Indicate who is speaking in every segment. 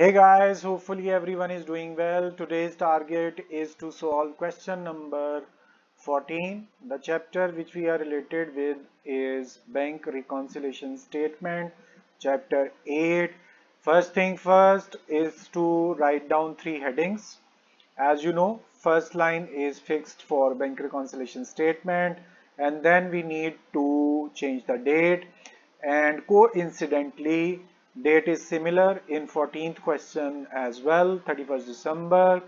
Speaker 1: Hey guys, hopefully everyone is doing well. Today's target is to solve question number 14. The chapter which we are related with is bank reconciliation statement, chapter 8. First thing first is to write down three headings. As you know, first line is fixed for bank reconciliation statement, and then we need to change the date, and coincidentally date is similar in 14th question as well, 31st December.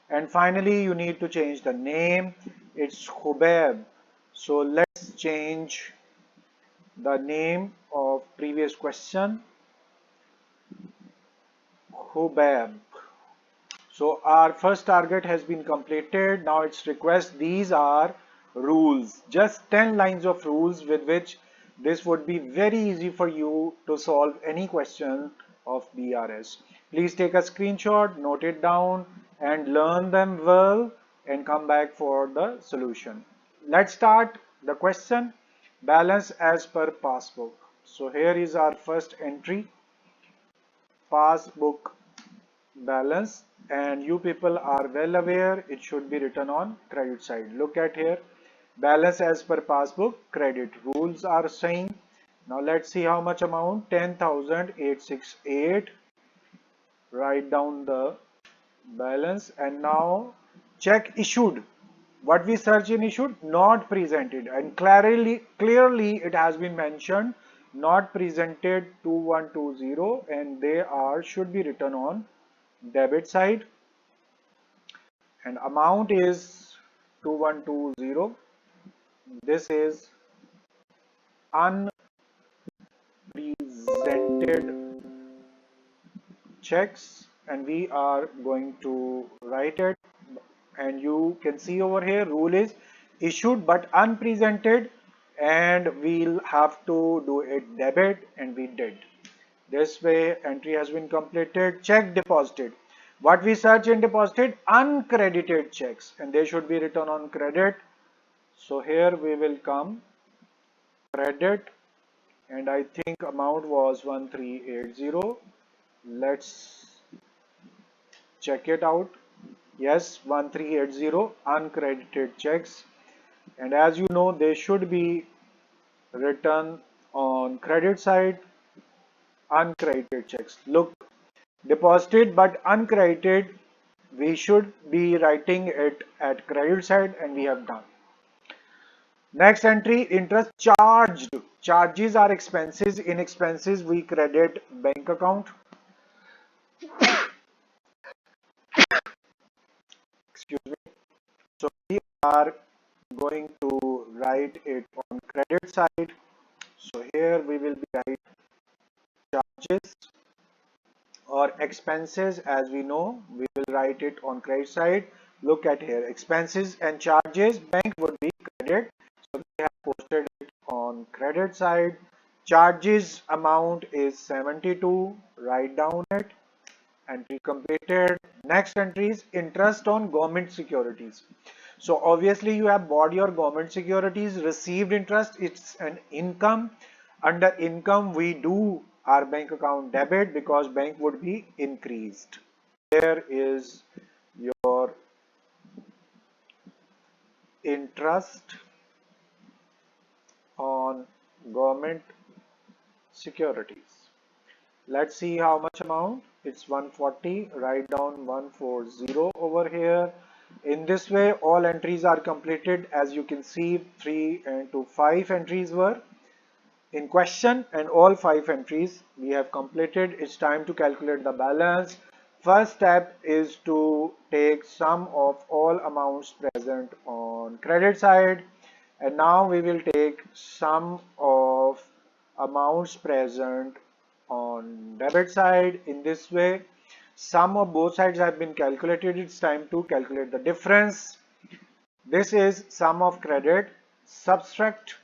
Speaker 1: And finally you need to change the name. It's Hubeb. So let's change the name of previous question, Hubeb. So our first target has been completed. Now it's request. These are rules, just 10 lines of rules with which this would be very easy for you to solve any question of BRS. Please take a screenshot, note it down and learn them well and come back for the solution. Let's start the question. Balance as per passbook. So here is our first entry, passbook balance, and you people are well aware it should be written on credit side. Look at here, balance as per passbook, credit rules are saying. Now let's see how much amount, 10,868. Write down the balance. And now check issued. What we search in issued, not presented, and clearly it has been mentioned not presented 2120, and they are should be written on debit side, and amount is 2120. This is unpresented checks, and we are going to write it. And you can see over here, rule is issued but unpresented, and we'll have to do it debit, and we did. This way entry has been completed. Check deposited. What we search in deposited, uncredited checks, and they should be written on credit. So here we will come credit, and I think amount was 1380. Let's check it out. Yes, 1380 uncredited checks, and as you know they should be written on credit side. Uncredited checks, look, deposited but uncredited, we should be writing it at credit side, and we have done. Next entry, interest charged. Charges are expenses. In expenses we credit bank account. Excuse me. So we are going to write it on credit side. So here we will be write charges or expenses. As we know, we will write it on credit side. Look at here, expenses and charges, bank would be credit, so we have posted it on credit side. Charges amount is 72. Write down it. Entry completed. Next entry is interest on government securities. So obviously you have bought your government securities, received interest, it's an income. Under income we do our bank account debit because bank would be increased. Here is your interest on government securities. Let's see how much amount. It's 140. Write down 140 over here. In this way all entries are completed. As you can see, 3 to 5 entries were in question, and all 5 entries we have completed. It's time to calculate the balance. First step is to take sum of all amounts present on credit side, and now we will take sum of amounts present on debit side. In this way sum of both sides have been calculated. It's time to calculate the difference. This is sum of credit, subtract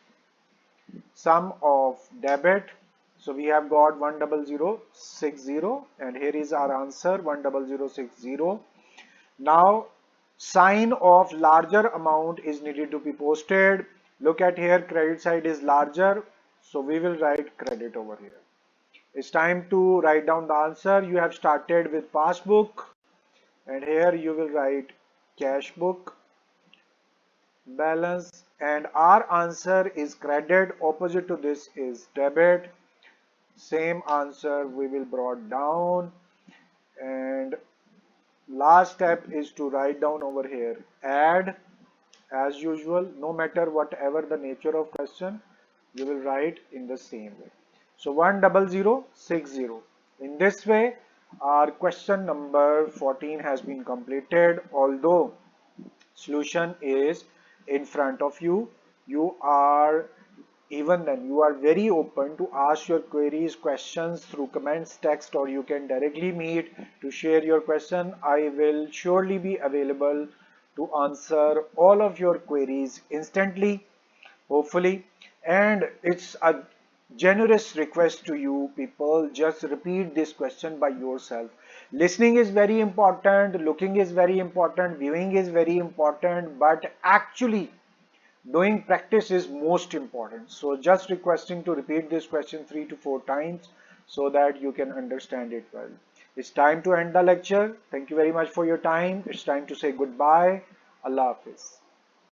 Speaker 1: sum of debit. So we have got 10060, and here is our answer, 10060. Now sign of larger amount is needed to be posted. Look at here, credit side is larger, so we will write credit over here. It's time to write down the answer. You have started with passbook, and here you will write cash book balance, and our answer is credit. Opposite to this is debit. Same answer we will brought down, and last step is to write down over here add. As usual, no matter whatever the nature of question, you will write in the same way. So 10060. In this way, our question number 14 has been completed. Although solution is in front of you, you are even then you are very open to ask your queries, questions through comments, text, or you can directly meet to share your question. I will surely be available to answer all of your queries instantly, hopefully. And it's a generous request to you people, just repeat this question by yourself. Listening is very important, looking is very important, viewing is very important, but actually doing practice is most important. So just requesting to repeat this question 3 to 4 times so that you can understand it well. It's time to end the lecture. Thank you very much for your time. It's time to say goodbye. Allah Hafiz.